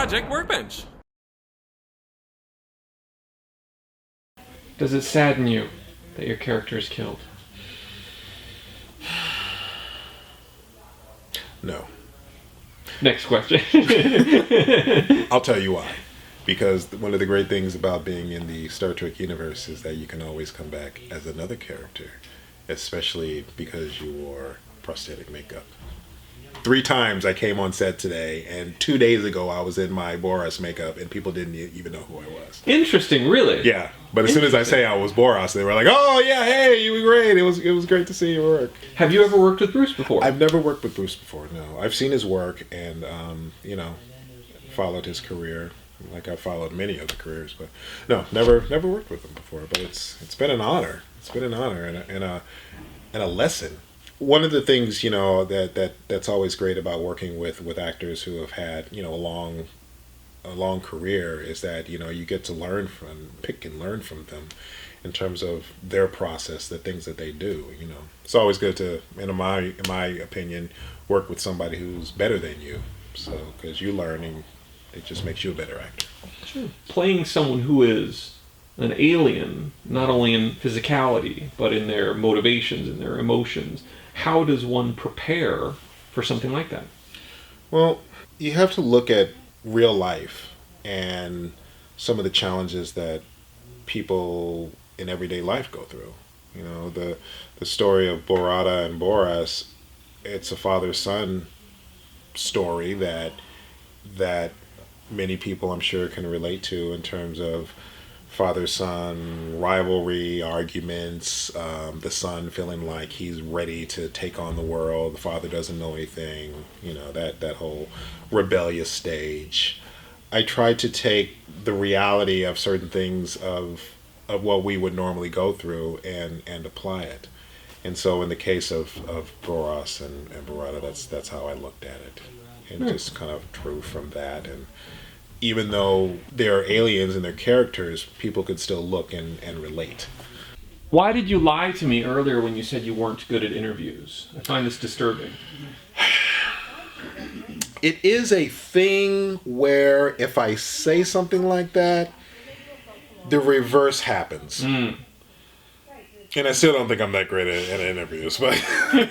Project Workbench. Does it sadden you that your character is killed? No. Next question. I'll tell you why. Because one of the great things about being in the Star Trek universe is that you can always come back as another character, especially because you wore prosthetic makeup. 3 times I came on set today, and 2 days ago I was in my Boras makeup, and people didn't even know who I was. Interesting, really? Yeah, but as soon as I say I was Boras, they were like, "Oh yeah, hey, you were great. It was great to see you work." Have you ever worked with Bruce before? I've never worked with Bruce before. No, I've seen his work and followed his career like I followed many other careers, but no, never worked with him before. But it's been an honor. It's been an honor and a lesson. One of the things that's always great about working with actors who have had a long career is that you get to pick and learn from them in terms of their process, the things that they do. It's always good to, in my opinion, work with somebody who's better than you. So because you learning, it just makes you a better actor. Sure. Playing someone who is an alien, not only in physicality but in their motivations and their emotions. How does one prepare for something like that? Well, you have to look at real life and some of the challenges that people in everyday life go through. The story of Borata and Boras, it's a father-son story that many people I'm sure can relate to in terms of father-son rivalry, arguments, the son feeling like he's ready to take on the world, the father doesn't know anything, that whole rebellious stage. I tried to take the reality of certain things of what we would normally go through and apply it. And so in the case of Boras and Barada, that's how I looked at it. And just kind of drew from that. And even though they're aliens and they're characters, people could still look and relate. Why did you lie to me earlier when you said you weren't good at interviews? I find this disturbing. It is a thing where if I say something like that, the reverse happens. And I still don't think I'm that great at interviews, but I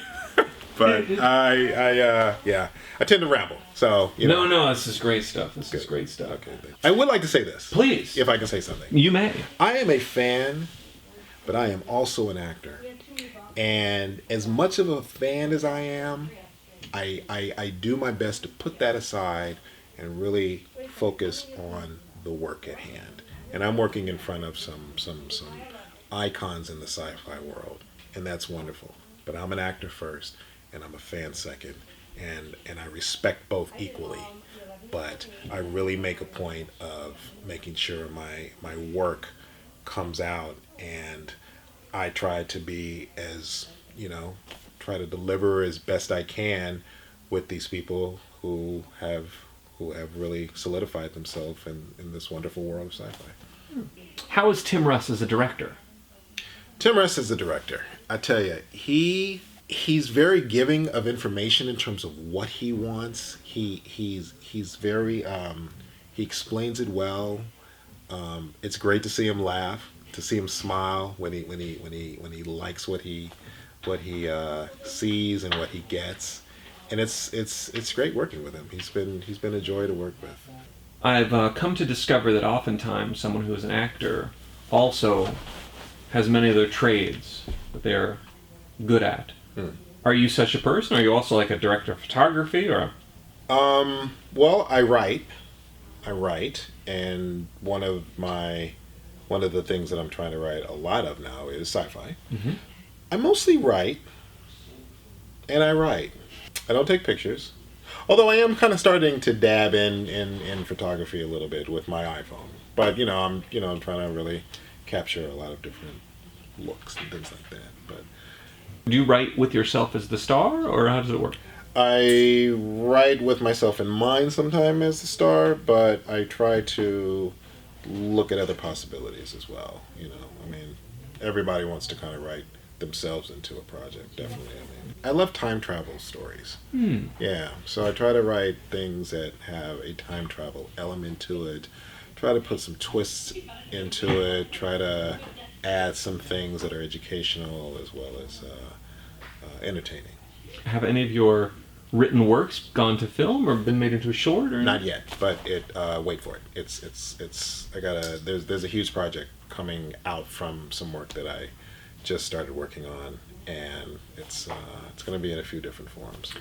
tend to ramble. So No, this is great stuff. This is great stuff. Okay, I would like to say this, please, if I can say something. You may. I am a fan, but I am also an actor, and as much of a fan as I am, I do my best to put that aside and really focus on the work at hand. And I'm working in front of some icons in the sci-fi world, and that's wonderful. But I'm an actor first, and I'm a fan second, and I respect both equally. But I really make a point of making sure my work comes out, and I try to be try to deliver as best I can with these people who have really solidified themselves in this wonderful world of sci-fi. How is Tim Russ as a director? Tim Russ is a director. I tell you, he's very giving of information in terms of what he wants. He's very he explains it well. It's great to see him laugh, to see him smile when he likes what he sees and what he gets, and it's great working with him. He's been a joy to work with. I've come to discover that oftentimes someone who is an actor also has many other trades that they're good at. Are you such a person? Are you also like a director of photography or? Well, I write, and one of the things that I'm trying to write a lot of now is sci-fi. Mm-hmm. I mostly write, and I write. I don't take pictures, although I am kind of starting to dab in photography a little bit with my iPhone. But I'm trying to really capture a lot of different looks and things like that. But do you write with yourself as the star, or how does it work? I write with myself in mind sometimes as the star, but I try to look at other possibilities as well. Everybody wants to kind of write themselves into a project. Definitely. I mean, I love time travel stories. Hmm. Yeah, so I try to write things that have a time travel element to it. Try to put some twists into it. Try to add some things that are educational as well as entertaining. Have any of your written works gone to film or been made into a short? Or Not yet, but wait for it. It's. I gotta. There's a huge project coming out from some work that I just started working on, and it's going to be in a few different forms.